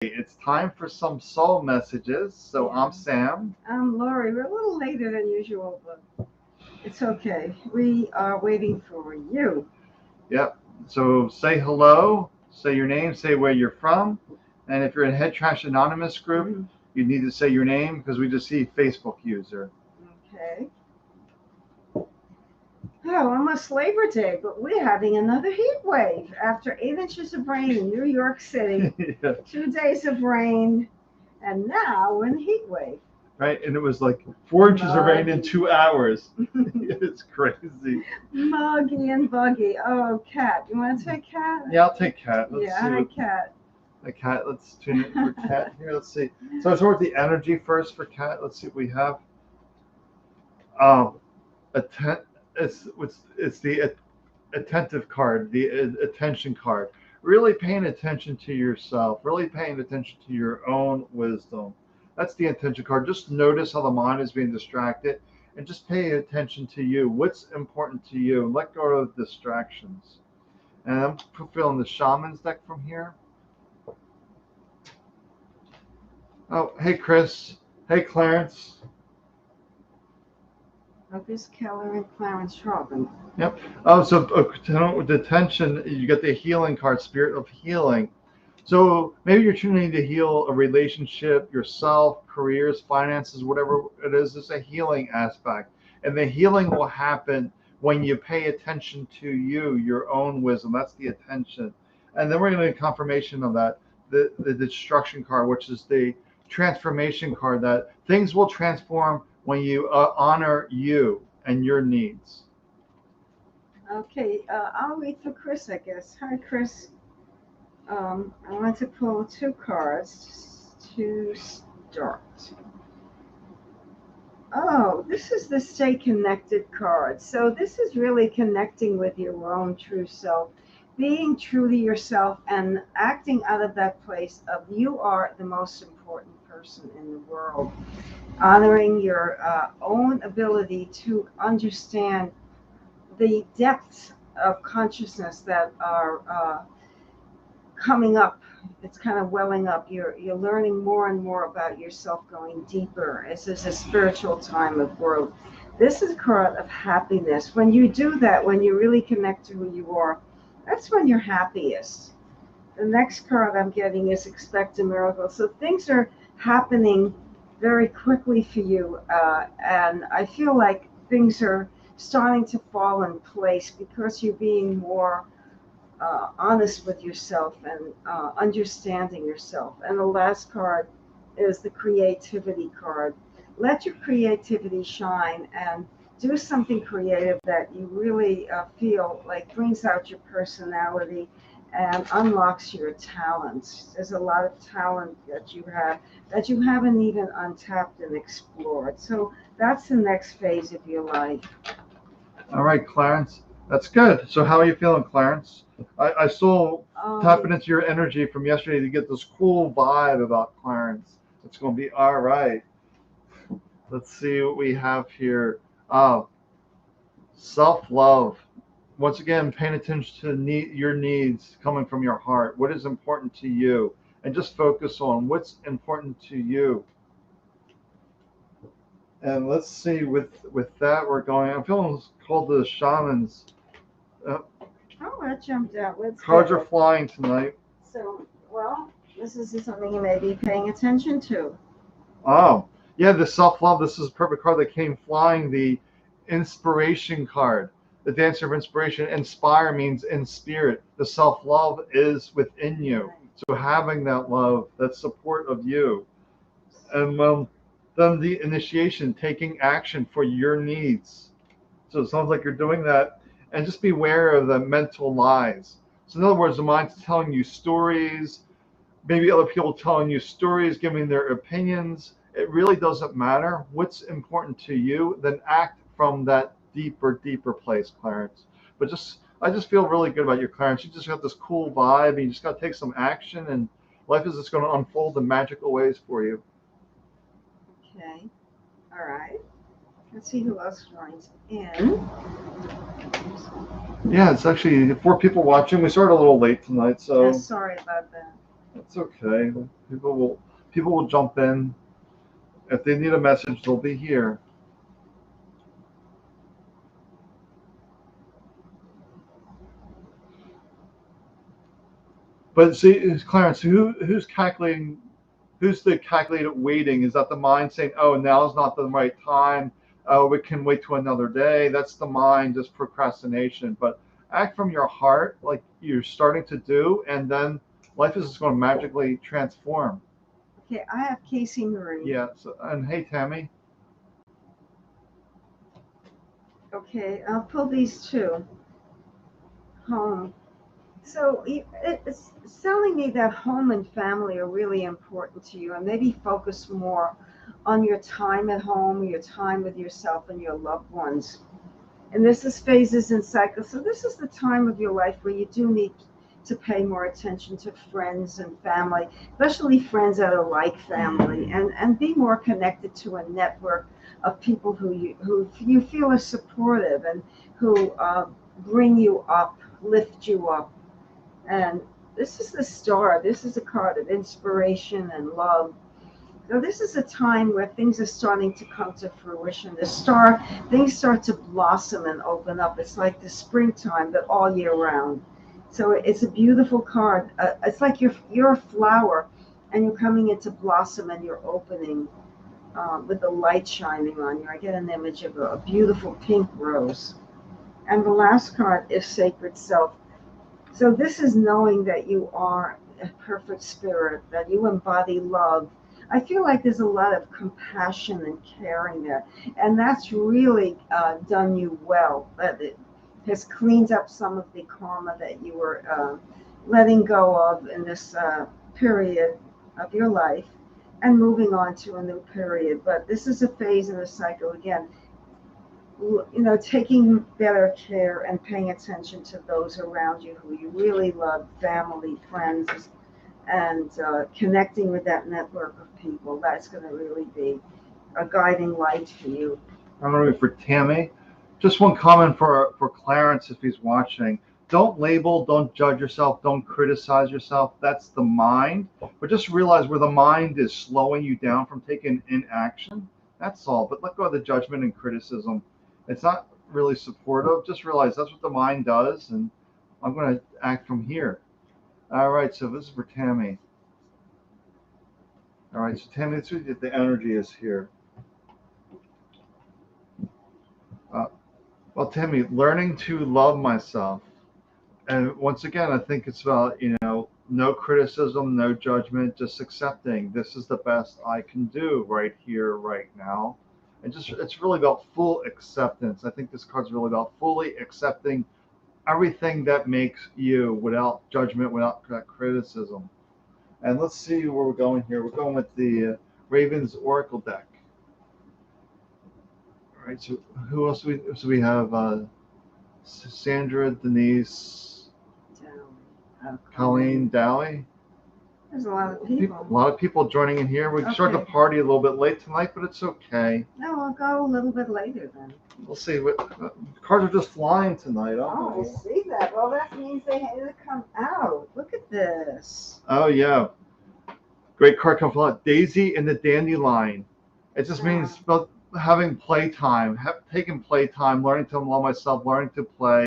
It's time for some soul messages. So I'm Sam. I'm Lori. We're a little later than usual, but it's okay. We are waiting for you. Yep. So say hello, say your name, say where you're from. And if you're in Head Trash Anonymous group, you need to say your name because we just see Facebook user. Okay. Oh, almost Labor Day, but we're having another heat wave after 8 inches of rain in New York City. Yeah. 2 days of rain, and now we're in a heat wave. Right? And it was like 4 inches of rain in 2 hours. It's crazy. Muggy and buggy. Oh, Cat. You want to take Cat? Yeah, I'll take Cat. Let's see hi, Cat. A cat. Let's tune it for Cat here. Let's see. So let's start with the energy first for Cat. Let's see what we have. It's the attentive card, the attention card. Really paying attention to yourself. Really paying attention to your own wisdom. That's the attention card. Just notice how the mind is being distracted, and just pay attention to you. What's important to you? Let go of distractions. And I'm fulfilling the shaman's deck from here. Oh, hey, Chris. Hey, Clarence. Lucas Keller and Clarence Robin. Yep. Oh, so with the tension, you get the healing card, Spirit of Healing. So maybe you're tuning to heal a relationship, yourself, careers, finances, whatever it is. It's a healing aspect. And the healing will happen when you pay attention to you, your own wisdom. That's the attention. And then we're going to get confirmation of that. The destruction card, which is the transformation card, that things will transform when you honor you and your needs. Okay, I'll wait for Chris, I guess. Hi, Chris. I want to pull 2 cards to start. Oh, this is the Stay Connected card. So this is really connecting with your own true self, being true to yourself and acting out of that place of you are the most important person in the world. Honoring your own ability to understand the depths of consciousness that are coming up. It's kind of welling up. You're learning more and more about yourself, going deeper. This is a spiritual time of growth. This is a card of happiness. When you do that, when you really connect to who you are, that's when you're happiest. The next card I'm getting is Expect a Miracle. So things are happening very quickly for you, and I feel like things are starting to fall in place because you're being more honest with yourself and understanding yourself. And the last card is the creativity card. Let your creativity shine and do something creative that you really feel like brings out your personality and unlocks your talents. There's a lot of talent that you have that you haven't even untapped and explored. So that's the next phase of your life. All right, Clarence. That's good. So how are you feeling, Clarence? I still tapping into your energy from yesterday to get this cool vibe about Clarence. It's going to be all right. Let's see what we have here. Self-love. Once again, paying attention to your needs coming from your heart. What is important to you? And just focus on what's important to you. And let's see, with that, we're going. I'm feeling called the shamans. Oh, that jumped out. Cards are flying tonight. So, well, this is something you may be paying attention to. Oh, yeah, the self-love. This is a perfect card that came flying. The inspiration card, the dancer of inspiration. Inspire means in spirit. The self-love is within you. So having that love, that support of you. And then the initiation, taking action for your needs. So it sounds like you're doing that. And just be aware of the mental lies. So in other words, the mind's telling you stories, maybe other people telling you stories, giving their opinions. It really doesn't matter. What's important to you, then act from that deeper place, Clarence. But I just feel really good about you, Clarence. You just got this cool vibe, and you just got to take some action, and life is just going to unfold in magical ways for you. Okay. All right. Let's see who else joins in. Yeah, it's actually 4 people watching. We started a little late tonight, so. Yeah, sorry about that. It's okay. People will jump in. If they need a message, they'll be here. But see, Clarence, who's calculating? Who's the calculated waiting? Is that the mind saying, "Oh, now is not the right time. Oh, we can wait to another day"? That's the mind, just procrastination. But act from your heart, like you're starting to do, and then life is just going to magically transform. Okay, I have Casey Marie. Yeah. So, and hey, Tammy. Okay, I'll pull these two. Home. So it's telling me that home and family are really important to you, and maybe focus more on your time at home, your time with yourself and your loved ones. And this is phases and cycles. So this is the time of your life where you do need to pay more attention to friends and family, especially friends that are like family, and be more connected to a network of people who you feel are supportive and who bring you up, lift you up. And this is the star. This is a card of inspiration and love. So this is a time where things are starting to come to fruition. The star, things start to blossom and open up. It's like the springtime, but all year round. So it's a beautiful card. It's like you're a flower, and you're coming into blossom, and you're opening with the light shining on you. I get an image of a beautiful pink rose. And the last card is Sacred Self. So this is knowing that you are a perfect spirit, that you embody love. I feel like there's a lot of compassion and caring there, and that's really done you well. That it has cleaned up some of the karma that you were letting go of in this period of your life, and moving on to a new period. But this is a phase in the cycle again, taking better care and paying attention to those around you who you really love, family, friends, and connecting with that network of people. That's going to really be a guiding light for you. I'm going to read for Tammy. Just one comment for Clarence if he's watching. Don't label, don't judge yourself, don't criticize yourself. That's the mind. But just realize where the mind is slowing you down from taking in action. That's all. But let go of the judgment and criticism. It's not really supportive. Just realize that's what the mind does, and I'm going to act from here. All right, so this is for Tammy. All right, so Tammy, this is what the energy is here. Uh, well, Tammy, learning to love myself. And once again, I think it's about, no criticism, no judgment, just accepting this is the best I can do right here, right now. And just, it's really about full acceptance. I think this card's really about fully accepting everything that makes you without judgment, without criticism. And let's see where we're going here. We're going with the Ravens Oracle deck. All right, so who else we have? Sandra, Denise, Colleen, Dowie. There's a lot of people. A lot of people joining in here. We started the party a little bit late tonight, but it's okay. No, I'll go a little bit later then. We'll see. Cards are just flying tonight. Oh, I see that. Well, that means they had to come out. Look at this. Oh, yeah. Great card comes out. Daisy and the Dandelion. It just means about having playtime, taking playtime, learning to love myself, learning to play,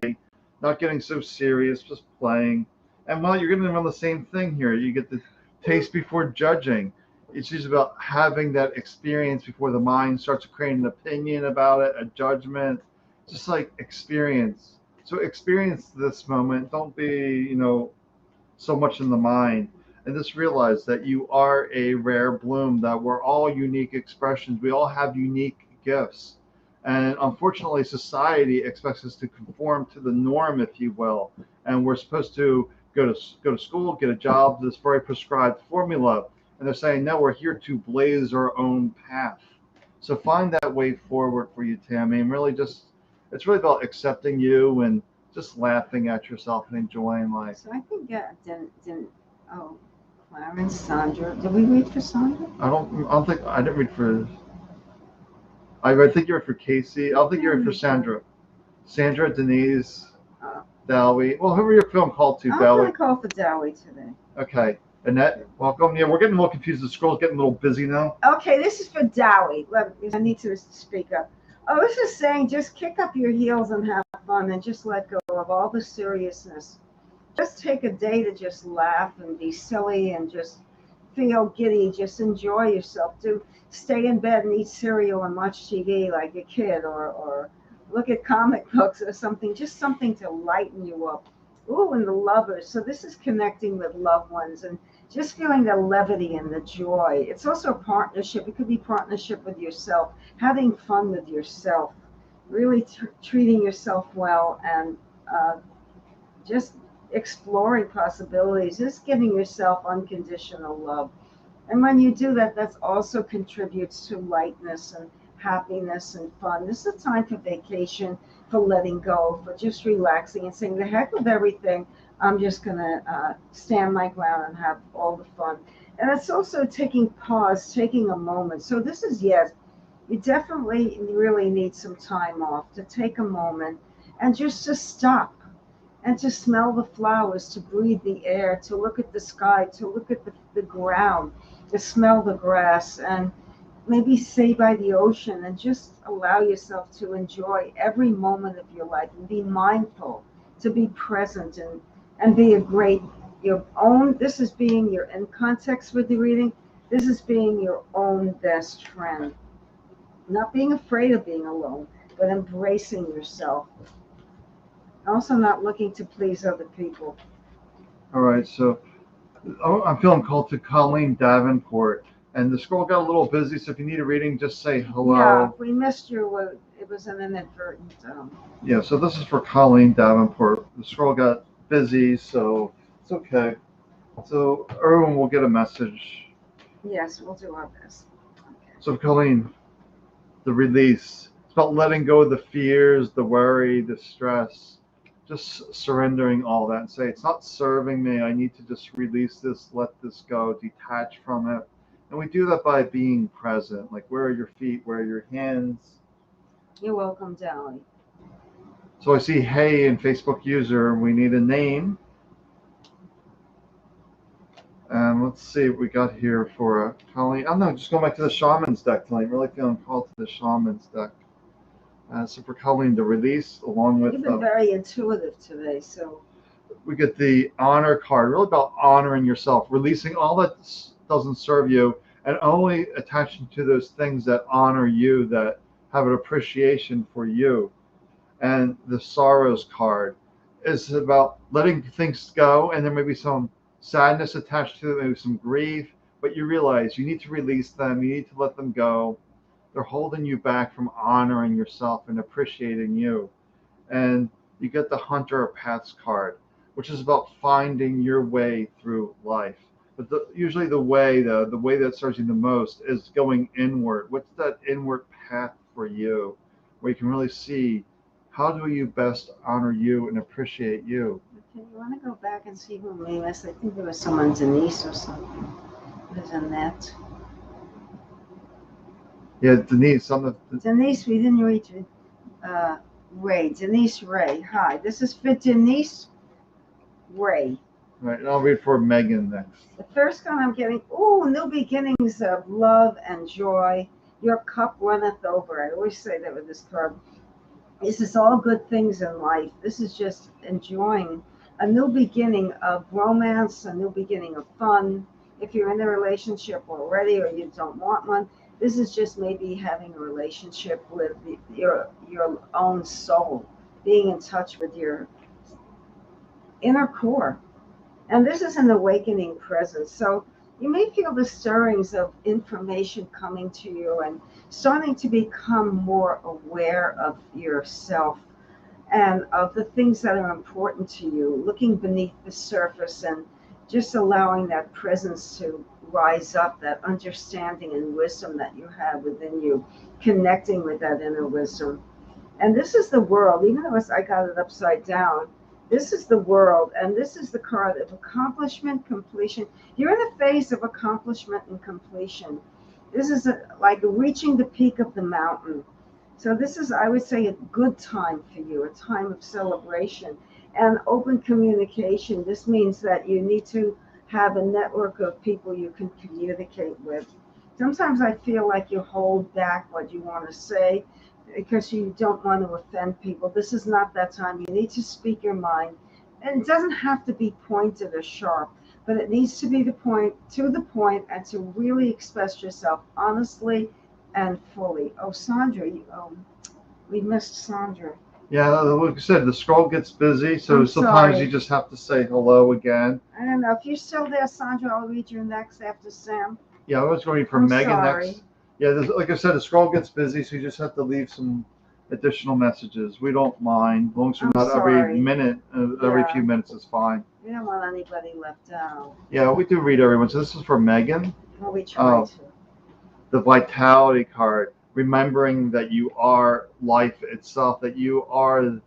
not getting so serious, just playing. And you're getting around the same thing here. You get the taste before judging. It's just about having that experience before the mind starts to create an opinion about it, a judgment, just like experience. So experience this moment. Don't be, so much in the mind. And just realize that you are a rare bloom, that we're all unique expressions. We all have unique gifts. And unfortunately, society expects us to conform to the norm, if you will. And we're supposed to go to school, get a job, this very prescribed formula. And they're saying, no, we're here to blaze our own path. So find that way forward for you, Tammy. And really it's really about accepting you and just laughing at yourself and enjoying life. So I think, Clarence, Sandra. Did we read for Sandra? I didn't read for. I think you read for Casey. I don't think you read for Sandra. Sandra, Denise, Dowie. Well, whoever you're feeling called to, I'm Dowie. going to call for Dowie today. Okay. Annette, welcome. Yeah, we're getting a little confused. The scroll's getting a little busy now. Okay, this is for Dowie. I need to speak up. Oh, this is saying just kick up your heels and have fun and just let go of all the seriousness. Just take a day to just laugh and be silly and just feel giddy. Just enjoy yourself. Do stay in bed and eat cereal and watch TV like a kid, or look at comic books or something. Just something to lighten you up. Ooh, and the lovers. So this is connecting with loved ones and just feeling the levity and the joy. It's also a partnership. It could be partnership with yourself, having fun with yourself, really treating yourself well, and just exploring possibilities, just giving yourself unconditional love. And when you do that, that also contributes to lightness and happiness and fun. This is a time for vacation, for letting go, for just relaxing and saying, the heck with everything. I'm just going to stand my ground and have all the fun. And it's also taking pause, taking a moment. So this is, yes, you definitely really need some time off to take a moment and just to stop and to smell the flowers, to breathe the air, to look at the sky, to look at the ground, to smell the grass, and maybe stay by the ocean and just allow yourself to enjoy every moment of your life and be mindful, to be present and be a great, your own, this is being your, in context with the reading, this is being your own best friend. Not being afraid of being alone, but embracing yourself. Also not looking to please other people. All right, so I'm feeling called to Colleen Davenport, and the scroll got a little busy. So if you need a reading, just say hello. Yeah, if we missed you, it was an inadvertent. Yeah, so this is for Colleen Davenport. The scroll got busy, so it's okay. So everyone will get a message. Yes, we'll do our best. Okay. So Colleen, the release. It's about letting go of the fears, the worry, the stress. Just surrendering all that and say, it's not serving me. I need to just release this, let this go, detach from it. And we do that by being present. Like, where are your feet? Where are your hands? You're welcome, Dally. So I see hey in Facebook user. We need a name. And let's see what we got here for Colleen. Oh no, just going back to the Shaman's deck tonight. Really feeling called to the Shaman's deck. So for Colleen, the release along with. You've been very intuitive today, so. We get the honor card, really about honoring yourself, releasing all that doesn't serve you, and only attaching to those things that honor you, that have an appreciation for you. And the sorrows card is about letting things go, and there may be some sadness attached to it, maybe some grief, but you realize you need to release them, you need to let them go. They're holding you back from honoring yourself and appreciating you. And you get the Hunter of Paths card, which is about finding your way through life. But usually the way that serves you the most is going inward. What's that inward path for you, where you can really see how do you best honor you and appreciate you. Okay, you want to go back and see who made us? I think there was someone, Denise or something. There's Annette. Yeah, Denise. Denise, we didn't reach it. Ray, Denise Ray. Hi, this is for Denise Ray. Right, and I'll read for Megan next. The first one I'm getting, new beginnings of love and joy. Your cup runneth over. I always say that with this card. This is all good things in life. This is just enjoying a new beginning of romance, a new beginning of fun. If you're in a relationship already or you don't want one, this is just maybe having a relationship with your own soul, being in touch with your inner core. And this is an awakening presence. So you may feel the stirrings of information coming to you and starting to become more aware of yourself and of the things that are important to you, looking beneath the surface and just allowing that presence to rise up, that understanding and wisdom that you have within you, connecting with that inner wisdom. And this is the world, even though I got it upside down, this is the world, and this is the card of accomplishment, completion. You're in a phase of accomplishment and completion. This is like reaching the peak of the mountain. So this is, I would say, a good time for you, a time of celebration and open communication. This means that you need to have a network of people you can communicate with. Sometimes I feel like you hold back what you want to say because you don't want to offend people. This is not that time. You need to speak your mind. And it doesn't have to be pointed or sharp, but it needs to be to the point, and to really express yourself honestly and fully. Oh, Sandra, we missed Sandra. Yeah, like I said, the scroll gets busy, so I'm sometimes sorry. you just have to say hello again. I don't know. If you're still there, Sandra, I'll read you next after Sam. Yeah, I was going for I'm Megan sorry. next. Yeah, like I said, the scroll gets busy, so you just have to leave some additional messages. We don't mind, as long as you're I'm not every sorry. minute, every Yeah. few minutes is fine. We don't want anybody left out. Yeah, we do read everyone. So this is for Megan. Well, we try to. The vitality card, remembering that you are life itself, that you are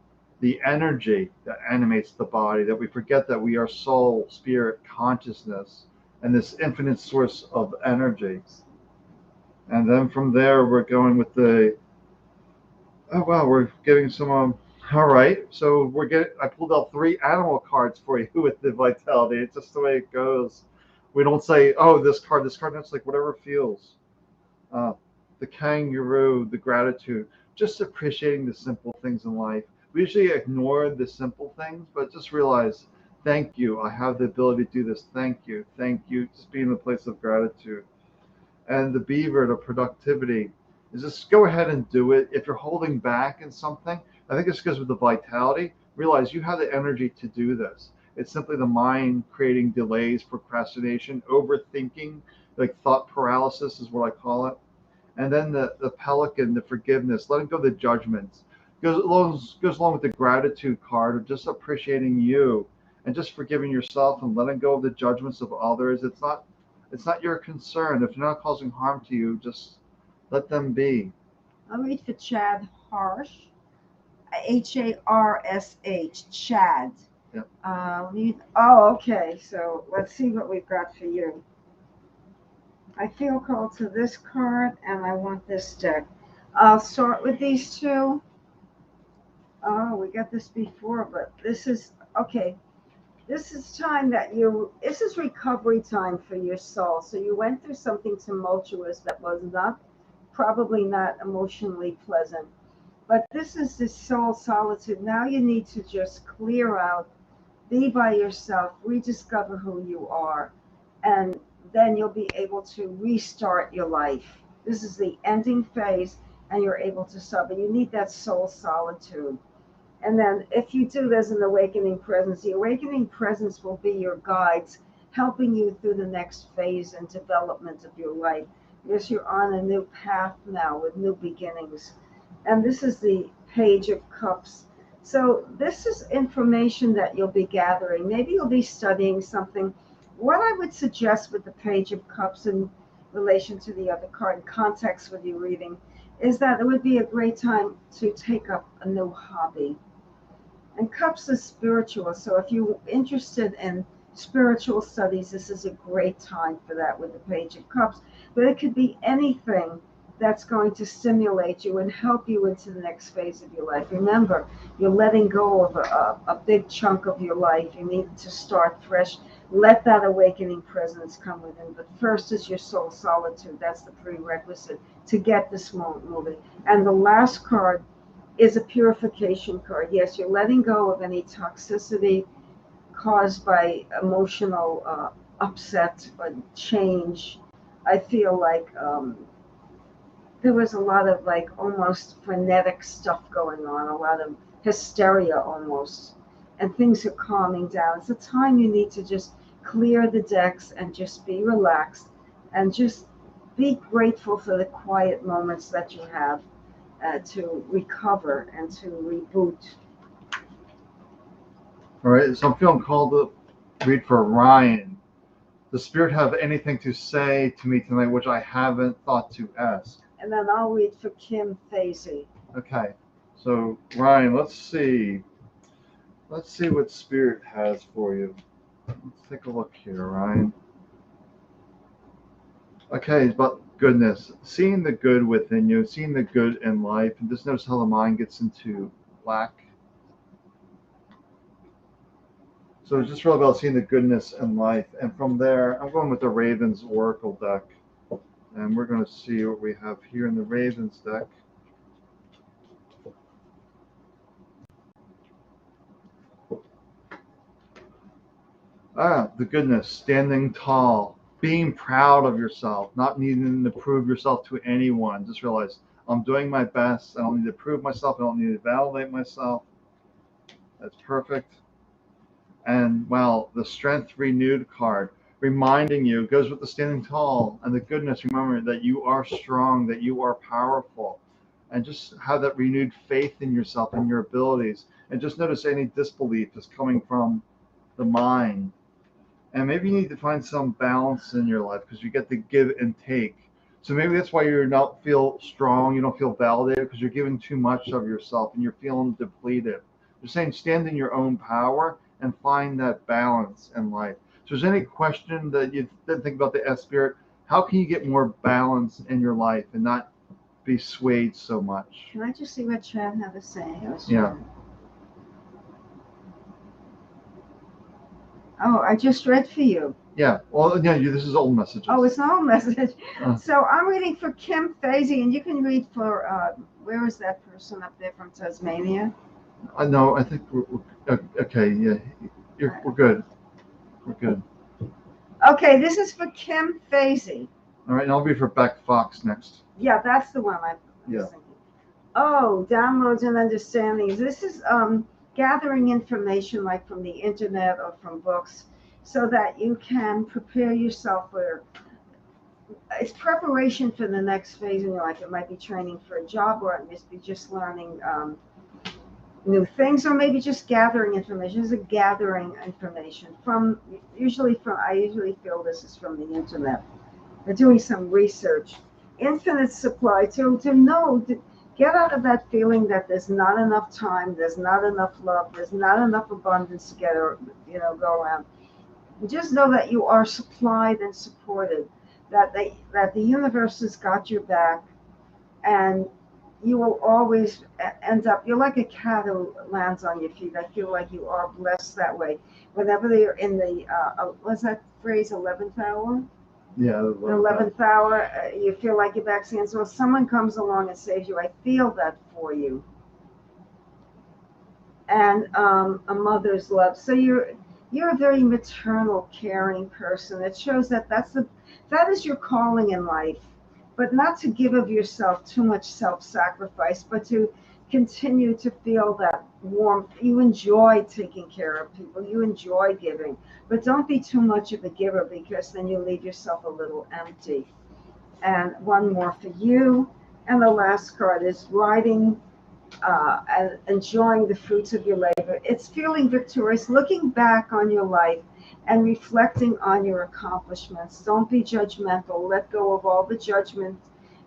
the energy that animates the body, that we forget that we are soul, spirit, consciousness, and this infinite source of energy. And then from there, we're going with the, oh wow, we're giving some, all right. So I pulled out 3 animal cards for you with the vitality. It's just the way it goes. We don't say, oh, this card, this card. It's like whatever feels. Uh, the kangaroo, the gratitude, just appreciating the simple things in life. We usually ignore the simple things, but just realize, thank you. I have the ability to do this. Thank you. Thank you. Just be in the place of gratitude. And the beaver, the productivity, is just go ahead and do it. If you're holding back in something, I think it's because with the vitality, realize you have the energy to do this. It's simply the mind creating delays, procrastination, overthinking, like thought paralysis is what I call it. And then the pelican, the forgiveness, letting go of the judgments. Goes along with the gratitude card of just appreciating you and just forgiving yourself and letting go of the judgments of others. It's not your concern. If they're not causing harm to you, just let them be. I'll read for Chad Harsh. Harsh. Chad. Yep. Okay. So let's see what we've got for you. I feel called to this card, and I want this deck. I'll start with these two. Oh, we got this before, but this is okay. This is time this is recovery time for your soul. So you went through something tumultuous that was probably not emotionally pleasant. But this is the soul solitude. Now you need to just clear out, be by yourself, rediscover who you are, and then you'll be able to restart your life. This is the ending phase, and you're able to stop. But you need that soul solitude. And then if you do, there's an awakening presence. The awakening presence will be your guides, helping you through the next phase and development of your life. Because you're on a new path now with new beginnings. And this is the Page of Cups. So this is information that you'll be gathering. Maybe you'll be studying something. What I would suggest with the Page of Cups in relation to the other card, in context with your reading, is that it would be a great time to take up a new hobby. And cups is spiritual, so if you're interested in spiritual studies, this is a great time for that with the Page of Cups. But it could be anything that's going to stimulate you and help you into the next phase of your life. Remember, you're letting go of a big chunk of your life. You need to start fresh. Let that awakening presence come within. But first is your soul solitude. That's the prerequisite to get this moment moving. And the last card is a purification card. Yes, you're letting go of any toxicity caused by emotional upset or change. I feel like there was a lot of like almost frenetic stuff going on, a lot of hysteria almost, and things are calming down. It's a time you need to just clear the decks and just be relaxed and just be grateful for the quiet moments that you have to recover and to reboot. All right. So I'm feeling called to read for Ryan. Does Spirit have anything to say to me tonight which I haven't thought to ask? And then I'll read for Kim Fazy. Okay. So Ryan, let's see. Let's see what Spirit has for you. Let's take a look here, Ryan. Okay, but goodness, seeing the good within you, seeing the good in life, and just notice how the mind gets into lack. So it's just really about seeing the goodness in life. And from there, I'm going with the Ravens Oracle deck. And we're going to see what we have here in the Ravens deck. The goodness, standing tall, being proud of yourself, not needing to prove yourself to anyone. Just realize I'm doing my best. I don't need to prove myself. I don't need to validate myself. That's perfect. And wow, the strength renewed card, reminding you, goes with the standing tall and the goodness. Remember that you are strong, that you are powerful, and just have that renewed faith in yourself and your abilities. And just notice any disbelief is coming from the mind. And maybe you need to find some balance in your life because you get to give and take. So maybe that's why you don't feel strong, you don't feel validated because you're giving too much of yourself and you're feeling depleted. You're saying stand in your own power and find that balance in life. So is there any question that you didn't think about the S Spirit? How can you get more balance in your life and not be swayed so much? Can I just see what Chad had to say? Yeah. Oh, I just read for you. Yeah. Well, yeah, this is old messages. Oh, it's an old message. So I'm reading for Kim Fazy, and you can read for, where is that person up there from Tasmania? No, I think we're okay. Yeah, we're good. We're good. Okay, this is for Kim Fazy. All right, and I'll be for Beck Fox next. Yeah, that's the one I was thinking. Oh, downloads and understandings. This is gathering information like from the internet or from books so that you can prepare yourself for it's preparation for the next phase in your life. It might be training for a job, or it must be just learning new things, or maybe just gathering information. It's a gathering information from I usually feel this is from the internet. They're doing some research. Infinite supply to know to get out of that feeling that there's not enough time, there's not enough love, there's not enough abundance to get or go around. Just know that you are supplied and supported, that the universe has got your back, and you will always end up. You're like a cat who lands on your feet. I feel like you are blessed that way. Whenever they're in the what's that phrase, 11th hour? Yeah, the 11th hour, you feel like your back's against the wall. Someone comes along and saves you. I feel that for you. And a mother's love. So you're a very maternal, caring person. It shows that that is your calling in life, but not to give of yourself too much self-sacrifice, but to continue to feel that warmth. You enjoy taking care of people. You enjoy giving, but don't be too much of a giver because then you leave yourself a little empty. And one more for you. And the last card is riding and enjoying the fruits of your labor. It's feeling victorious, looking back on your life and reflecting on your accomplishments. Don't be judgmental. Let go of all the judgment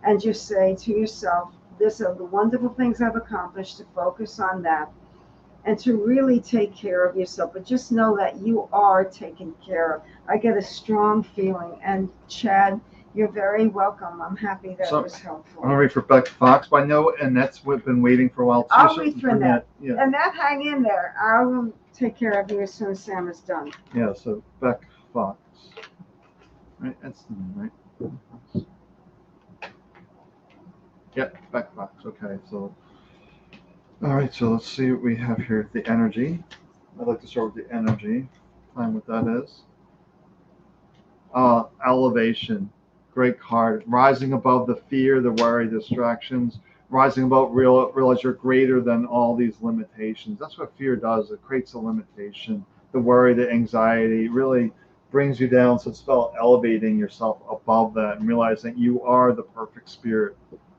and just say to yourself, these are the wonderful things I've accomplished, to focus on that and to really take care of yourself. But just know that you are taken care of. I get a strong feeling. And Chad, you're very welcome. I'm happy that was helpful. I'm going to read for Beck Fox, but I know Annette's been waiting for a while too. I'll read for Annette. Yeah. Annette, hang in there. I will take care of you as soon as Sam is done. Yeah, so Beck Fox. Right, that's the name, right? Yep, Beck Fox. Okay, so all right, so let's see what we have here. The energy. I'd like to start with the energy. Find what that is. Elevation. Great card. Rising above the fear, the worry, distractions. Rising above, realize you're greater than all these limitations. That's what fear does. It creates a limitation. The worry, the anxiety really brings you down. So it's about elevating yourself above that and realizing you are the perfect spirit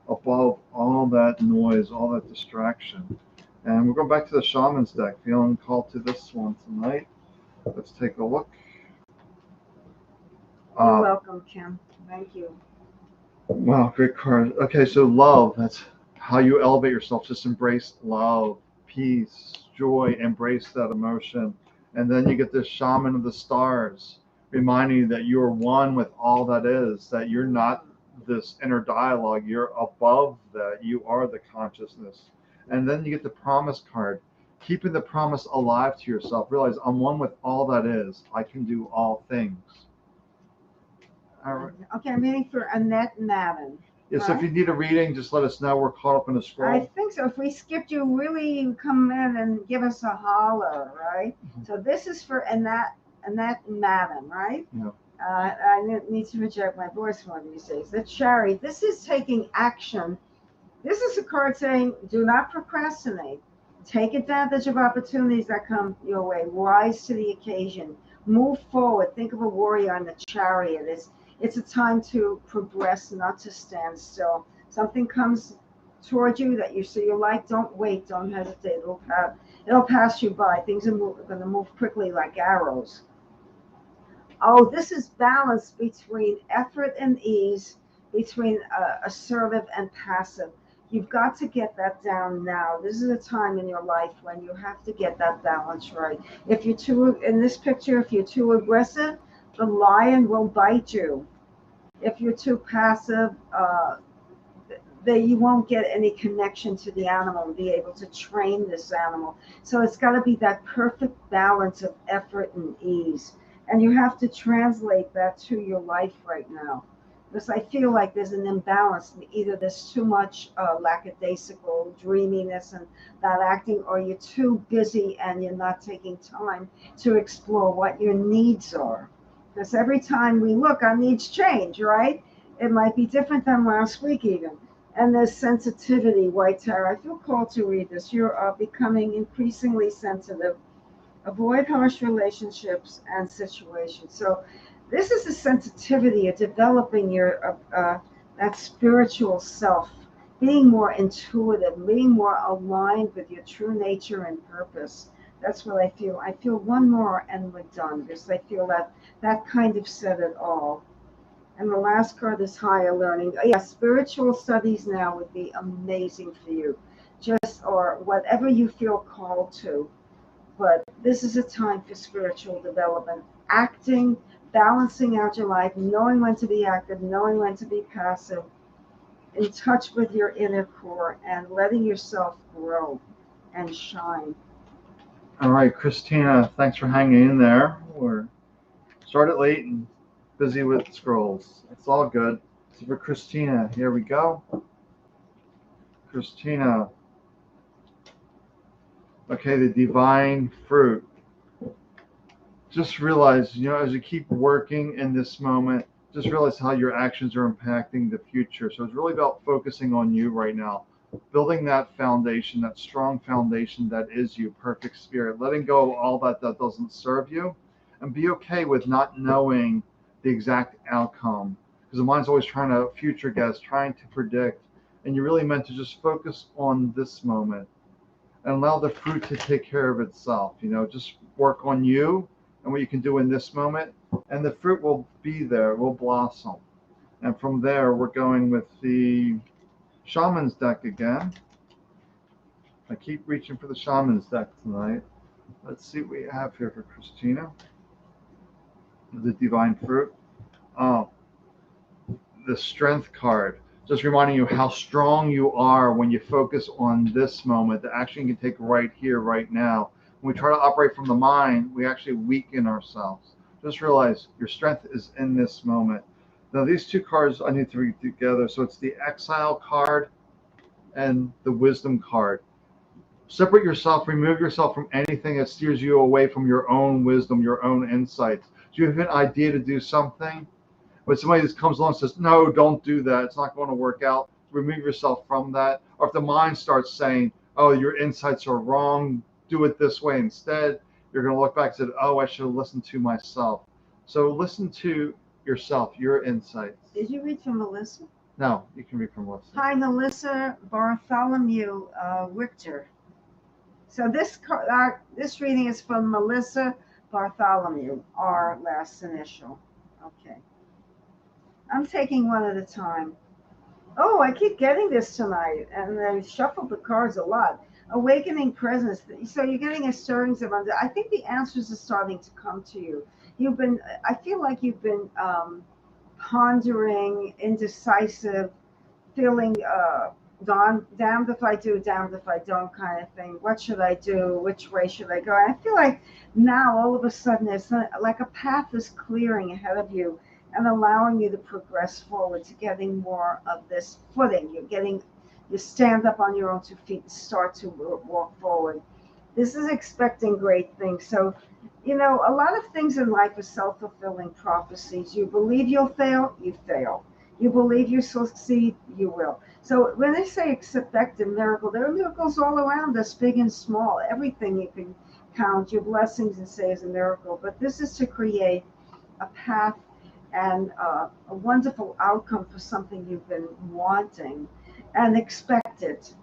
above all that noise, all that distraction. And we're going back to the Shaman's deck. Feeling called to this one tonight. Let's take a look. You're welcome, Kim. Thank you. Wow, great card. Okay, so love, that's how you elevate yourself. Just embrace love, peace, joy, embrace that emotion. And then you get this Shaman of the Stars, reminding you that you're one with all that is, that you're not this inner dialogue, you're above that, you are the consciousness. And then you get the Promise card. keeping the promise alive to yourself. Realize I'm one with all that is. I can do all things. All right. Okay, I'm reading for Annette Madden. Yeah, so if you need a reading, just let us know. We're caught up in a scroll. I think so. If we skipped you, really come in and give us a holler, right? Mm-hmm. So this is for Annette Madden, right? Yeah. I need to project my voice one of these days. The Chariot. This is taking action. This is a card saying, do not procrastinate. Take advantage of opportunities that come your way. Rise to the occasion. Move forward. Think of a warrior on the chariot. It's a time to progress, not to stand still. Something comes toward you that you like. Don't wait. Don't hesitate. It'll pass you by. Things are going to move quickly like arrows. Oh, this is balance between effort and ease, between assertive and passive. You've got to get that down now. This is a time in your life when you have to get that balance right. If you're in this picture, if you're too aggressive, the lion will bite you. If you're too passive, you won't get any connection to the animal and be able to train this animal. So it's got to be that perfect balance of effort and ease. And you have to translate that to your life right now. Because I feel like there's an imbalance. Either there's too much lackadaisical dreaminess and not acting, or you're too busy and you're not taking time to explore what your needs are. Because every time we look, our needs change, right? It might be different than last week even. And there's sensitivity, White Tarot. I feel called to read this. You're becoming increasingly sensitive. Avoid harsh relationships and situations. So this is a sensitivity of developing your that spiritual self, being more intuitive, being more aligned with your true nature and purpose. That's what I feel. I feel one more and we're done, because I feel that kind of said it all. And the last card is higher learning. Yeah, spiritual studies now would be amazing for you, or whatever you feel called to. But this is a time for spiritual development, acting, balancing out your life, knowing when to be active, knowing when to be passive, in touch with your inner core, and letting yourself grow and shine. All right, Christina, thanks for hanging in there. We're started late and busy with scrolls. It's all good. So for Christina, here we go. Christina. Okay, the divine fruit. Just realize, as you keep working in this moment, just realize how your actions are impacting the future. So it's really about focusing on you right now, building that foundation, that strong foundation that is you, perfect spirit, letting go of all that doesn't serve you, and be okay with not knowing the exact outcome, because the mind's always trying to future guess, trying to predict, and you're really meant to just focus on this moment and allow the fruit to take care of itself. Just work on you and what you can do in this moment, and the fruit will be there, will blossom. And from there, we're going with the Shaman's deck again. I keep reaching for the Shaman's deck tonight. Let's see what we have here for Christina. The divine fruit. The strength card. Just reminding you how strong you are when you focus on this moment, the action you can take right here, right now. When we try to operate from the mind, we actually weaken ourselves. Just realize your strength is in this moment. Now, these two cards I need to read together. So it's the Exile card and the Wisdom card. Separate yourself, remove yourself from anything that steers you away from your own wisdom, your own insights. Do you have an idea to do something? When somebody just comes along and says, no, don't do that, it's not going to work out, remove yourself from that. Or if the mind starts saying, oh, your insights are wrong, do it this way instead, you're going to look back and say, oh, I should have listened to myself. So listen to yourself, your insights. Did you read from Melissa? No, you can read from Melissa. Hi, Melissa Bartholomew Richter. So this reading is from Melissa Bartholomew, our last initial. Okay. I'm taking one at a time. Oh, I keep getting this tonight, and I shuffled the cards a lot. Awakening presence. So you're getting a stirrings of I think the answers are starting to come to you. I feel like you've been pondering, indecisive, feeling damned if I do, damned if I don't kind of thing. What should I do? Which way should I go? And I feel like now all of a sudden it's like a path is clearing ahead of you and allowing you to progress forward to getting more of this footing. You stand up on your own 2 feet and start to walk forward. This is expecting great things. So, a lot of things in life are self-fulfilling prophecies. You believe you'll fail, you fail. You believe you succeed, you will. So when they say expect a miracle, there are miracles all around us, big and small. Everything you can count your blessings and say is a miracle. But this is to create a path and a wonderful outcome for something you've been wanting, and expect it.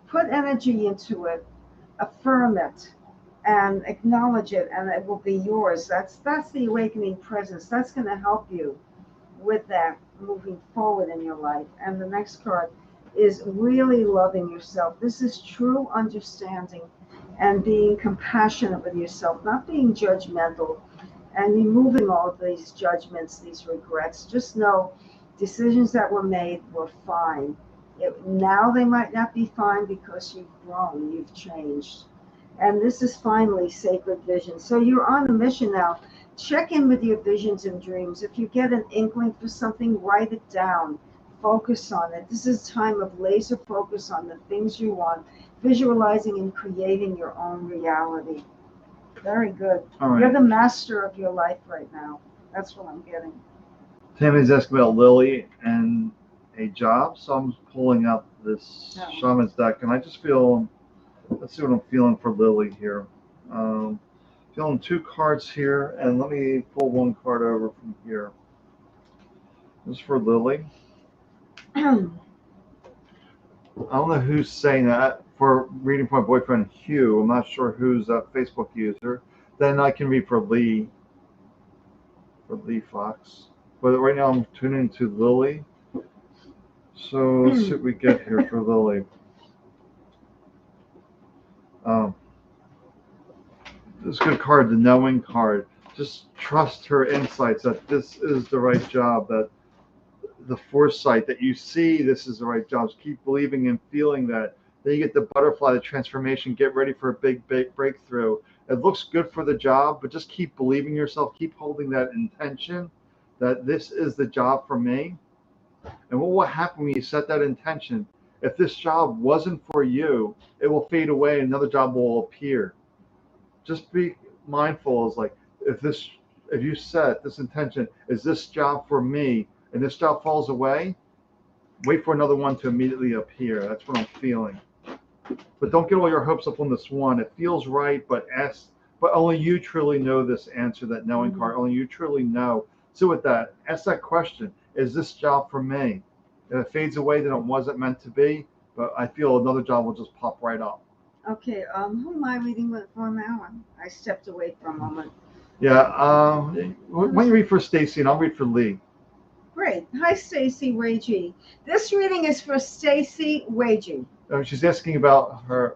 Put energy into it, affirm it, and acknowledge it, and it will be yours. That's the awakening presence. That's going to help you with that moving forward in your life. And the next card is really loving yourself. This is true understanding and being compassionate with yourself, not being judgmental, and removing all of these judgments, these regrets. Just know decisions that were made were fine. Now they might not be fine because you've grown, you've changed. And this is finally sacred vision. So you're on a mission now. Check in with your visions and dreams. If you get an inkling for something, write it down. Focus on it. This is a time of laser focus on the things you want, visualizing and creating your own reality. Very good. All right. You're the master of your life right now. That's what I'm getting. Tammy's asking about Lily and a job, so I'm pulling out this shaman's deck, and I just feel, let's see what I'm feeling for Lily here. Feeling 2 cards here, and let me pull 1 card over from here. This is for Lily. I don't know who's saying that. For reading for my boyfriend Hugh, I'm not sure who's a Facebook user. Then I can read for Lee Fox. But right now I'm tuning to Lily. So let's see what we get here for Lily. This is a good card, the knowing card. Just trust her insights that this is the right job, that the foresight that you see this is the right job. Just keep believing and feeling that. Then you get the butterfly, the transformation, get ready for a big breakthrough. It looks good for the job, but just keep believing yourself, keep holding that intention that this is the job for me. And what will happen when you set that intention? If this job wasn't for you, it will fade away and another job will appear. Just be mindful, is like, if you set this intention, is this job for me, and this job falls away, wait for another one to immediately appear. That's what I'm feeling. But don't get all your hopes up on this one. It feels right, but only you truly know this answer, that knowing card. Only you truly know. So with that, ask that question: is this job for me? If it fades away, then it wasn't meant to be. But I feel another job will just pop right up. Okay. Who am I reading for now? I stepped away for a moment. Yeah. Why don't you read for Stacy, and I'll read for Lee. Great. Hi, Stacy Wagey. This reading is for Stacy Wagey. She's asking about her.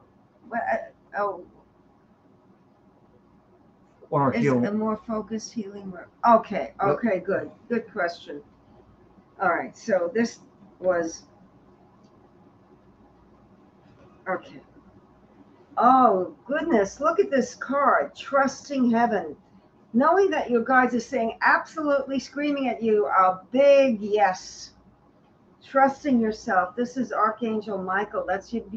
Is it a more focused healing work? Okay. Good. Good question. All right. So this was. Okay. Oh, goodness. Look at this card. Trusting heaven. Knowing that your guides are saying, absolutely screaming at you, a big yes. Trusting yourself. This is Archangel Michael.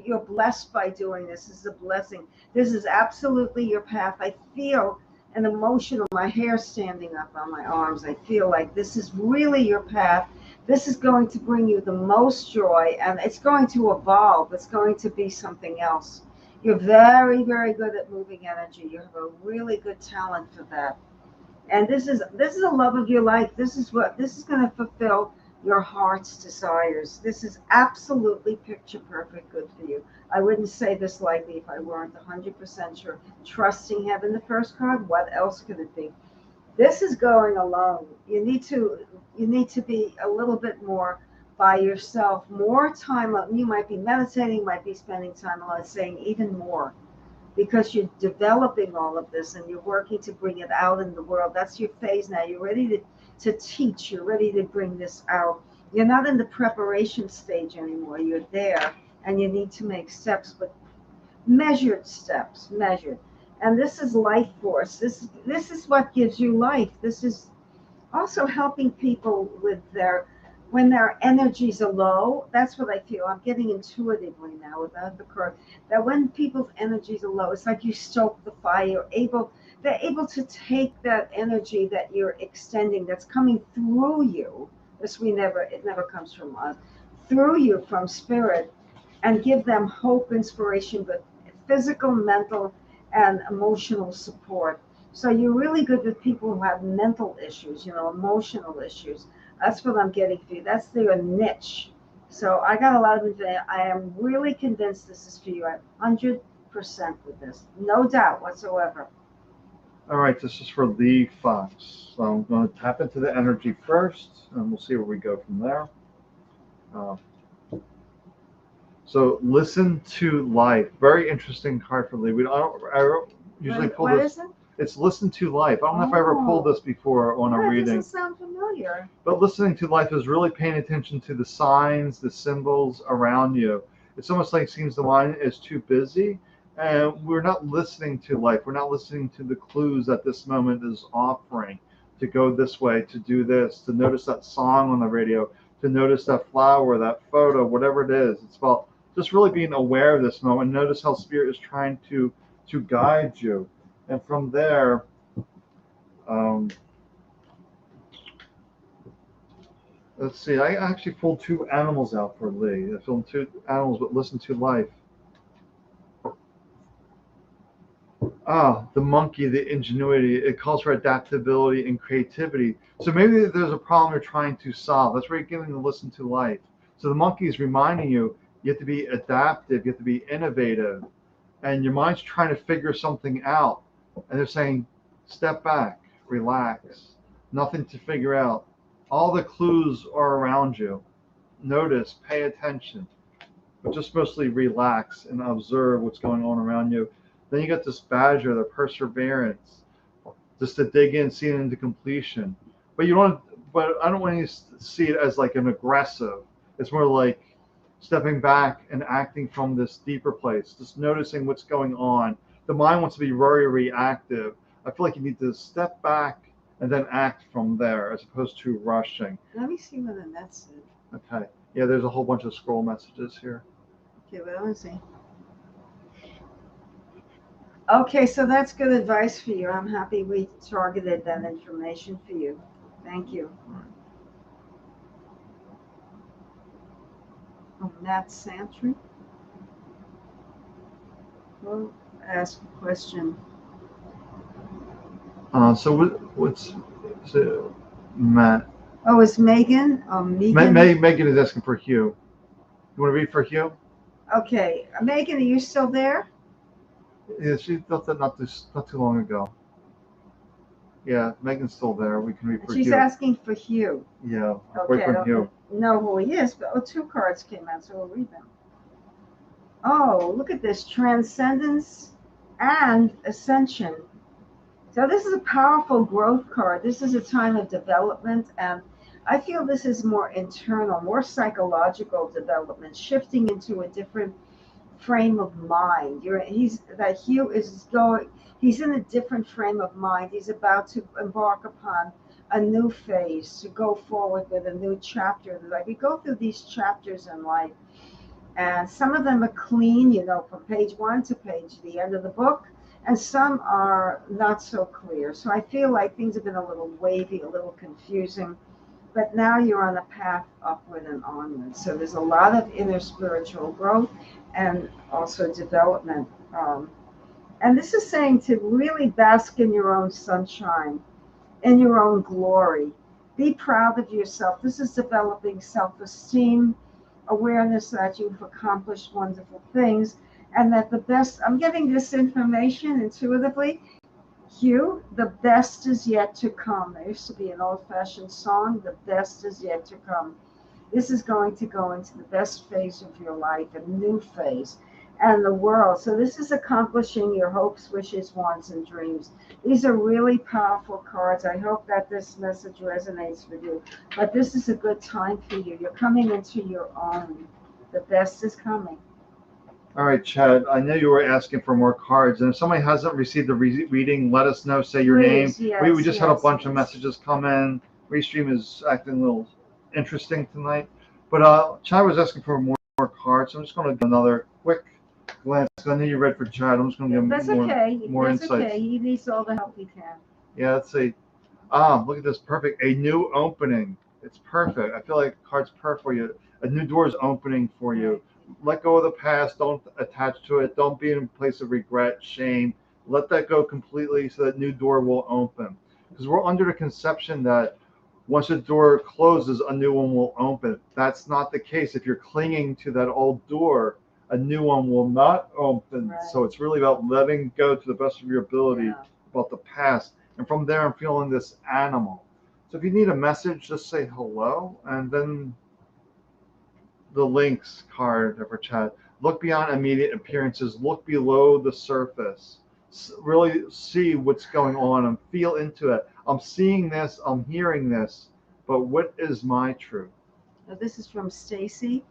You're blessed by doing this. This is a blessing. This is absolutely your path. I feel an emotional, my hair standing up on my arms. I feel like this is really your path. This is going to bring you the most joy, and it's going to evolve. It's going to be something else. You're very, very good at moving energy. You have a really good talent for that. And this is a love of your life. This is going to fulfill your heart's desires. This is absolutely picture perfect good for you. I wouldn't say this lightly if I weren't 100% sure. Trusting heaven, the first card. What else could it be? This is going alone. You need to be a little bit more by yourself. More time. You might be meditating, might be spending time alone. Saying even more, because you're developing all of this and you're working to bring it out in the world. That's your phase now. You're ready to teach. You're ready to bring this out. You're not in the preparation stage anymore. You're there, and you need to make steps, but measured steps, measured. And this is life force. This is what gives you life. This is also helping people with when their energies are low. That's what I feel. I'm getting intuitively now without the card, that when people's energies are low, it's like you stoke the fire. They're able to take that energy that you're extending, that's coming through you. It never comes from us, through you from spirit, and give them hope, inspiration, but physical, mental, and emotional support. So you're really good with people who have mental issues, emotional issues. That's what I'm getting for you. That's their niche. So I got a lot of information. I am really convinced this is for you. I'm 100% with this. No doubt whatsoever. All right, this is for Lee Fox. So I'm going to tap into the energy first, and we'll see where we go from there. So listen to life. Very interesting card for Lee. I don't usually pull What this. is it? It's listen to life. I don't know if I ever pulled this before on a reading. That doesn't sound familiar. But listening to life is really paying attention to the signs, the symbols around you. It's almost like it seems the mind is too busy, and we're not listening to life. We're not listening to the clues that this moment is offering to go this way, to do this, to notice that song on the radio, to notice that flower, that photo, whatever it is. It's about just really being aware of this moment. Notice how Spirit is trying to guide you. And from there, let's see, I actually pulled two animals out for Lee. I filmed two animals, but listen to life. The monkey, the ingenuity. It calls for adaptability and creativity. So maybe there's a problem you're trying to solve. That's where you're getting to listen to life. So the monkey is reminding you have to be adaptive, you have to be innovative. And your mind's trying to figure something out. And they're saying, step back, relax, nothing to figure out. All the clues are around you. Notice, pay attention, but just mostly relax and observe what's going on around you. Then you got this badger, the perseverance, just to dig in, see it into completion. But I don't want you to see it as like an aggressive. It's more like stepping back and acting from this deeper place, just noticing what's going on. The mind wants to be very reactive. I feel like you need to step back and then act from there as opposed to rushing. Let me see whether that's it. Okay. Yeah, there's a whole bunch of scroll messages here. Okay, well, let's see. Okay, so that's good advice for you. I'm happy we targeted that information for you. Thank you. Oh, Matt Santry. We'll ask a question. So what's Matt? Oh, it's Megan. Megan. Megan is asking for Hugh. You want to read for Hugh? Okay, Megan, are you still there? Yeah, she left that not too long ago. Yeah, Megan's still there. We can read for Hugh. She's asking for Hugh. Yeah, her Okay, boyfriend Hugh. Know who he is, but two cards came out, so we'll read them. Oh, look at this, transcendence and ascension. So this is a powerful growth card. This is a time of development, and I feel this is more internal, more psychological development, shifting into a different frame of mind. Hugh is going. He's in a different frame of mind. He's about to embark upon a new phase, to go forward with a new chapter. Like we go through these chapters in life, and some of them are clean, from page 1 to the end of the book, and some are not so clear. So I feel like things have been a little wavy, a little confusing, but now you're on a path upward and onward. So there's a lot of inner spiritual growth and also development. And this is saying to really bask in your own sunshine, in your own glory. Be proud of yourself. This is developing self-esteem, awareness that you've accomplished wonderful things, and that I'm getting this information intuitively. Hugh, the best is yet to come. There used to be an old-fashioned song, the best is yet to come. This is going to go into the best phase of your life, a new phase, and the world. So this is accomplishing your hopes, wishes, wants, and dreams. These are really powerful cards. I hope that this message resonates with you. But this is a good time for you. You're coming into your own. The best is coming. All right, Chad, I know you were asking for more cards, and if somebody hasn't received the reading, let us know. Say your name. Please, yes, We just had a yes, bunch of yes. messages come in. Restream is acting a little interesting tonight. But Chad was asking for more cards. So I'm just going to give another quick glance. I know you read for Chad. I'm just going to give That's him okay. more That's insights. okay. He needs all the help he can. Yeah, let's see. Look at this. Perfect. A new opening. It's perfect. I feel like the card's perfect for you. A new door is opening for you. Let go of the past. Don't attach to it. Don't be in a place of regret, shame. Let that go completely so that new door will open. Because we're under the conception that once a door closes, a new one will open. That's not the case. If you're clinging to that old door, a new one will not open. Right. So it's really about letting go to the best of your ability about the past. And from there, I'm feeling this animal. So if you need a message, just say hello, and then the links card for chat. Look beyond immediate appearances. Look below the surface. Really see what's going on and feel into it. I'm seeing this. I'm hearing this. But what is my truth? Now, this is from Stacy.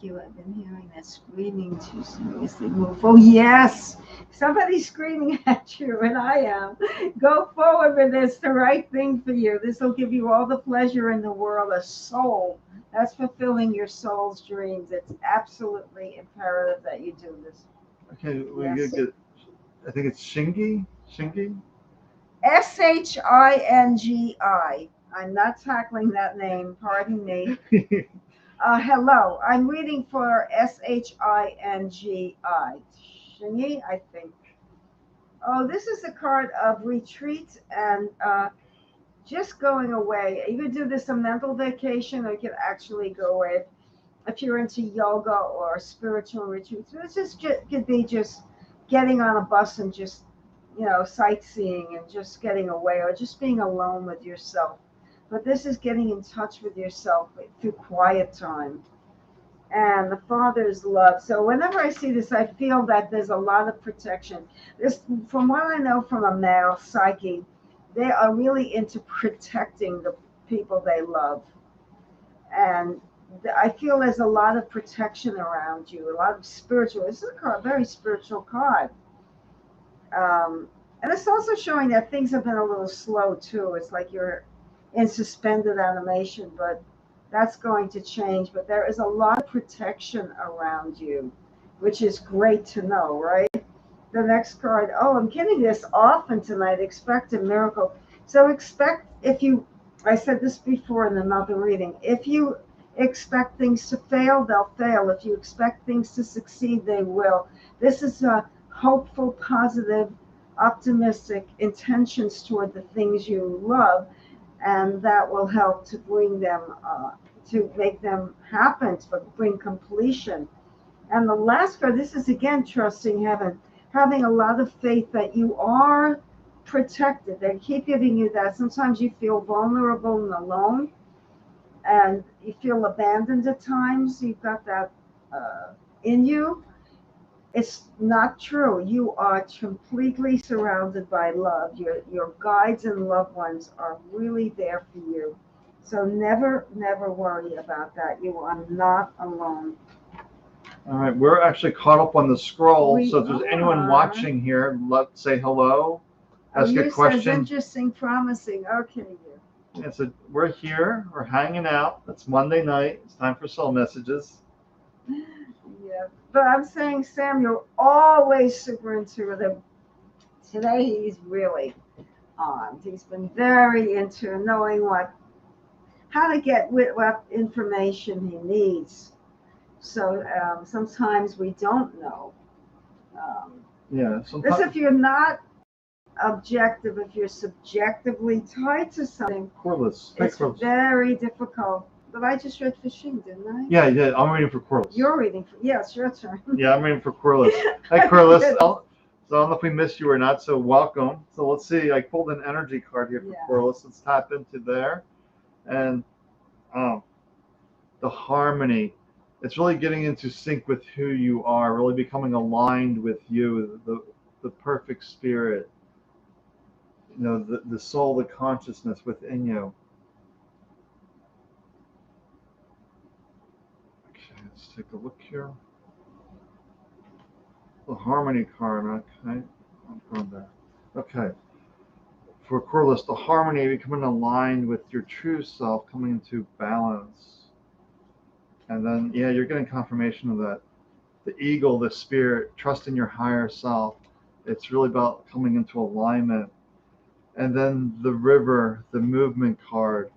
Q, I've been hearing that screaming to seriously move. Oh, yes. Somebody's screaming at you, and I am. Go forward with this, the right thing for you. This will give you all the pleasure in the world, a soul. That's fulfilling your soul's dreams. It's absolutely imperative that you do this. Okay, we Yes. get. I think it's Shingi. Shingi. Shingi. I'm not tackling that name. Pardon me. Hello. I'm reading for Shingi. Shingi, I think. Oh, this is a card of retreat and just going away. You could do this a mental vacation, or you could actually go away if you're into yoga or spiritual retreats. This just could be just getting on a bus and just, sightseeing and just getting away, or just being alone with yourself. But this is getting in touch with yourself through quiet time and the Father's love. So whenever I see this, I feel that there's a lot of protection. This, from what I know from a male psyche, they are really into protecting the people they love. And I feel there's a lot of protection around you, a lot of spiritual. This is a very spiritual card. And it's also showing that things have been a little slow too. It's like you're in suspended animation, but that's going to change. But there is a lot of protection around you, which is great to know, right? The next card. Oh, I'm getting this often tonight. Expect a miracle. So I said this before in another reading, if you expect things to fail, they'll fail. If you expect things to succeed, they will. This is a hopeful, positive, optimistic intentions toward the things you love, and that will help to bring them, to make them happen, to bring completion. And the last card, this is again trusting heaven, having a lot of faith that you are protected. They keep giving you that. Sometimes you feel vulnerable and alone, and you feel abandoned at times. You've got that in you. It's not true. You are completely surrounded by love. Your guides and loved ones are really there for you. So never, never worry about that. You are not alone. All right, we're actually caught up on the scroll. We So if there's anyone are. watching here, let's say hello. Ask a Yours says question. interesting, promising. Okay. Yeah, so we're here. We're hanging out. It's Monday night. It's time for soul messages. Yeah, but I'm saying Samuel always super intuitive. Today he's really on. He's been very into knowing how to get what information he needs. So sometimes we don't know. Yeah. This if you're not objective, if you're subjectively tied to something, Corliss. it's very difficult. But I just read for Shing, didn't I? Yeah, yeah. I'm reading for Corliss. You're reading for, yeah, it's your turn. Yeah, I'm reading for Corliss. Hi, Corliss. So I don't know if we missed you or not, so welcome. So let's see. I pulled an energy card here for Corliss. Let's tap into there. And the harmony. It's really getting into sync with who you are, really becoming aligned with you, the perfect spirit, the soul, the consciousness within you. Okay, let's take a look here. The harmony card. Okay. I'm going there. Okay. For Corliss, the harmony, becoming aligned with your true self, coming into balance. And then, yeah, you're getting confirmation of that. The eagle, the spirit, trust in your higher self. It's really about coming into alignment. And then the river, the movement card.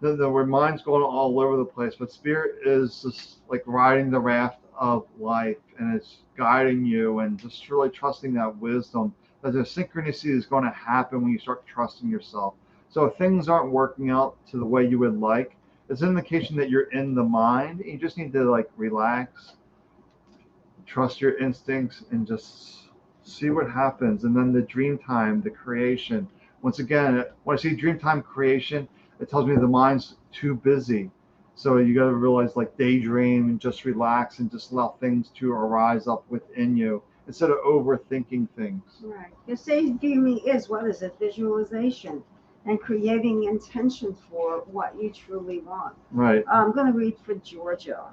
The where mind's going all over the place, but spirit is just like riding the raft of life, and it's guiding you, and just really trusting that wisdom that the synchronicity is going to happen when you start trusting yourself. So if things aren't working out to the way you would like, it's an indication that you're in the mind. You just need to like relax, trust your instincts, and just see what happens. And then the dream time, the creation. Once again, when I see dream time creation, it tells me the mind's too busy. So you got to realize, like, daydream and just relax and just allow things to arise up within you instead of overthinking things. Right. Your daydreaming is, what is it? Visualization and creating intention for what you truly want. Right. I'm going to read for Georgia.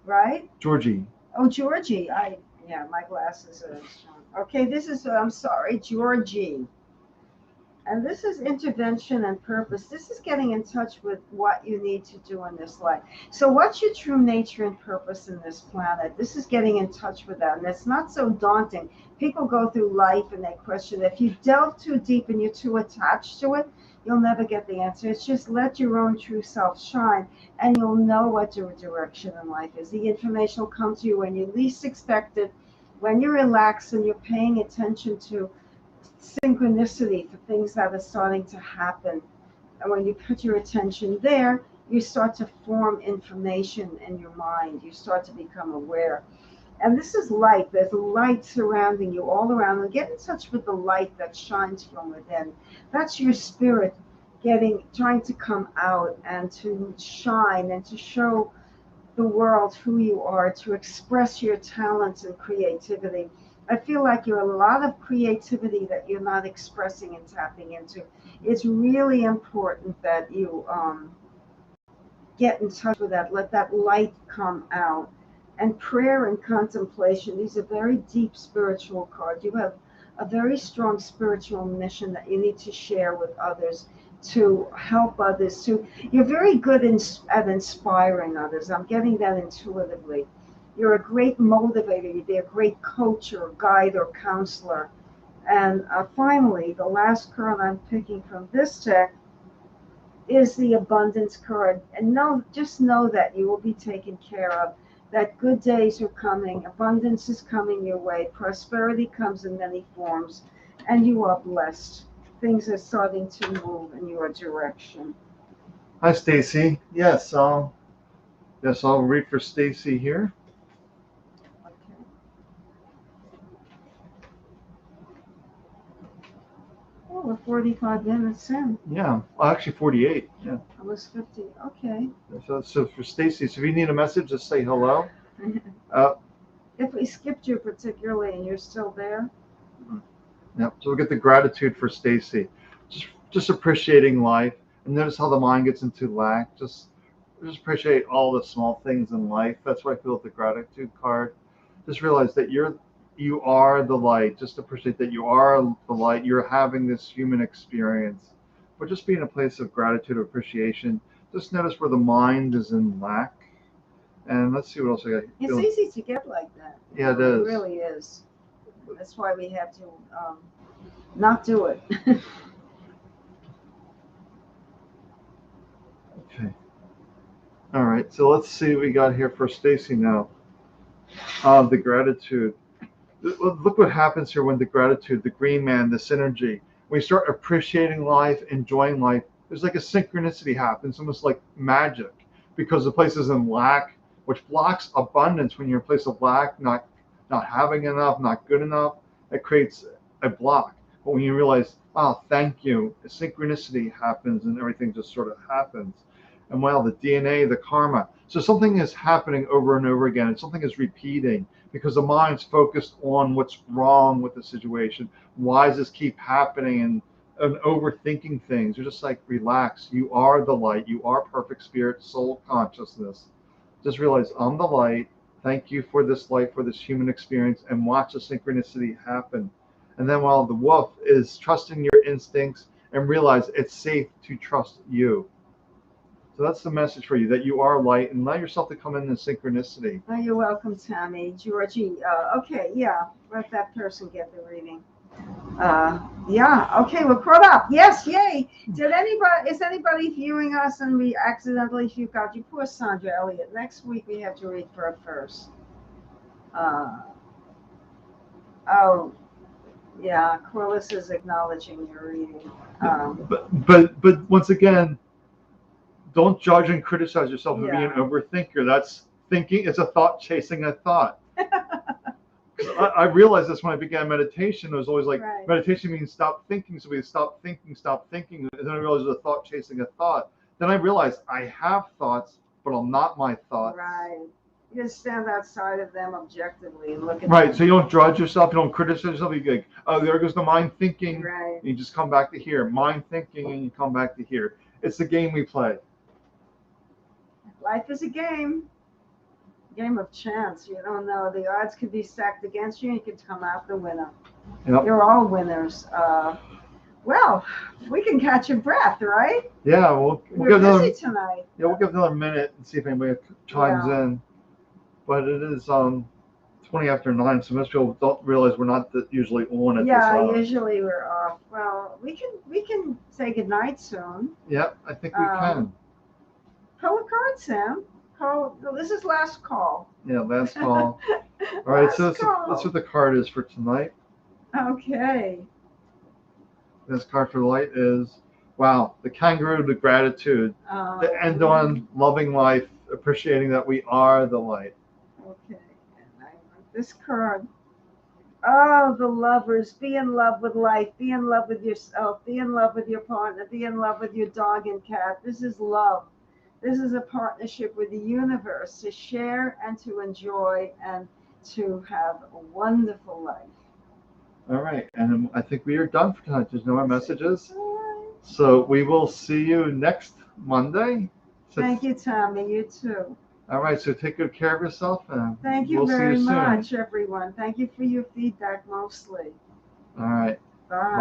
Right? Georgie. Oh, Georgie. Yeah, my glasses are strong. Okay, this is, I'm sorry, Georgie. And this is intervention and purpose. This is getting in touch with what you need to do in this life. So what's your true nature and purpose in this planet? This is getting in touch with that. And it's not so daunting. People go through life and they question. If you delve too deep and you're too attached to it, you'll never get the answer. It's just let your own true self shine, and you'll know what your direction in life is. The information will come to you when you least expect it, when you're relaxed and you're paying attention to synchronicity for things that are starting to happen. And when you put your attention there, you start to form information in your mind. You start to become aware. And this is light. There's light surrounding you all around. And get in touch with the light that shines from within. That's your spirit trying to come out and to shine and to show the world who you are, to express your talents and creativity. I feel like you're a lot of creativity that you're not expressing and tapping into. It's really important that you get in touch with that. Let that light come out. And prayer and contemplation, these are very deep spiritual cards. You have a very strong spiritual mission that you need to share with others, to help others. You're very good at inspiring others. I'm getting that intuitively. You're a great motivator. You'd be a great coach or guide or counselor. And finally, the last card I'm picking from this deck is the abundance card. And just know that you will be taken care of, that good days are coming, abundance is coming your way, prosperity comes in many forms, and you are blessed. Things are starting to move in your direction. Hi, Stacy. Yes, I'll read for Stacy here. Okay. Oh, we're 45 minutes in. Yeah, well, actually 48. Yeah. I was 50. Okay. So for Stacy, so if you need a message, just say hello. If we skipped you particularly and you're still there. Yep. So we'll get the gratitude for Stacy. Just appreciating life, and notice how the mind gets into lack. Just appreciate all the small things in life. That's what I feel with the gratitude card. Just realize that you are the light. Just appreciate that you are the light. You're having this human experience, but just be in a place of gratitude, appreciation. Just notice where the mind is in lack, and let's see what else I got. It's easy to get like that. Yeah, it is. It really is. That's why we have to not do it. Okay. All right. So let's see what we got here for Stacy now. The gratitude. Look what happens here when the gratitude, the green man, the synergy. When you start appreciating life, enjoying life, there's like a synchronicity happens, almost like magic, because the place is in lack, which blocks abundance. When you're in a place of lack, not having enough, not good enough, it creates a block. But when you realize, oh, thank you, synchronicity happens and everything just sort of happens. And well, the DNA, the karma. So something is happening over and over again, and something is repeating because the mind's focused on what's wrong with the situation. Why does this keep happening? And overthinking things. You're just like, relax. You are the light. You are perfect spirit, soul consciousness. Just realize I'm the light. Thank you for this life, for this human experience, and watch the synchronicity happen. And then while the wolf is trusting your instincts and realize it's safe to trust you. So that's the message for you, that you are light, and allow yourself to come in synchronicity. Oh, you're welcome, Tammy. Georgie. Okay, yeah. Let that person get the reading. Yeah. Okay, we're caught up. Yes, yay. Is anybody viewing us and we accidentally viewed out? You poor Sandra Elliott. Next week we have to read for her first. Oh, yeah. Corliss is acknowledging your reading. But once again, don't judge and criticize yourself for being an overthinker. That's thinking. It's a thought chasing a thought. I realized this when I began meditation. It was always like, meditation means stop thinking. So we stop thinking. And then I realized it was a thought chasing a thought. Then I realized I have thoughts, but I'm not my thoughts. Right. You just stand outside of them objectively and look at them. So you don't judge yourself. You don't criticize yourself. You go, oh, there goes the mind thinking. Right. You just come back to here. Mind thinking, and you come back to here. It's the game we play. Life is a game of chance. You don't know. The odds could be stacked against you, and you could come out the winner. Yep. You're all winners. Well, we can catch your breath, right? Yeah, we'll give busy tonight. Yeah, we'll give another minute and see if anybody chimes in. But it is 20 after 9, so most people don't realize we're not usually on at this hour. Yeah, usually we're off. Well, we can say goodnight soon. Yep, I think we can. Pull a card, Sam. This is last call. Yeah, last call. All right, so that's what the card is for tonight. Okay. This card for the light is, wow, the kangaroo, the gratitude. To end on loving life, appreciating that we are the light. Okay, and I want this card. Oh, the lovers. Be in love with life. Be in love with yourself. Be in love with your partner. Be in love with your dog and cat. This is love. This is a partnership with the universe to share and to enjoy and to have a wonderful life. All right, and I think we are done for tonight. There's no more messages. So we will see you next Monday. Thank you, Tommy. You too. All right, so take good care of yourself. And thank you very much, everyone. Thank you for your feedback mostly. All right. Bye.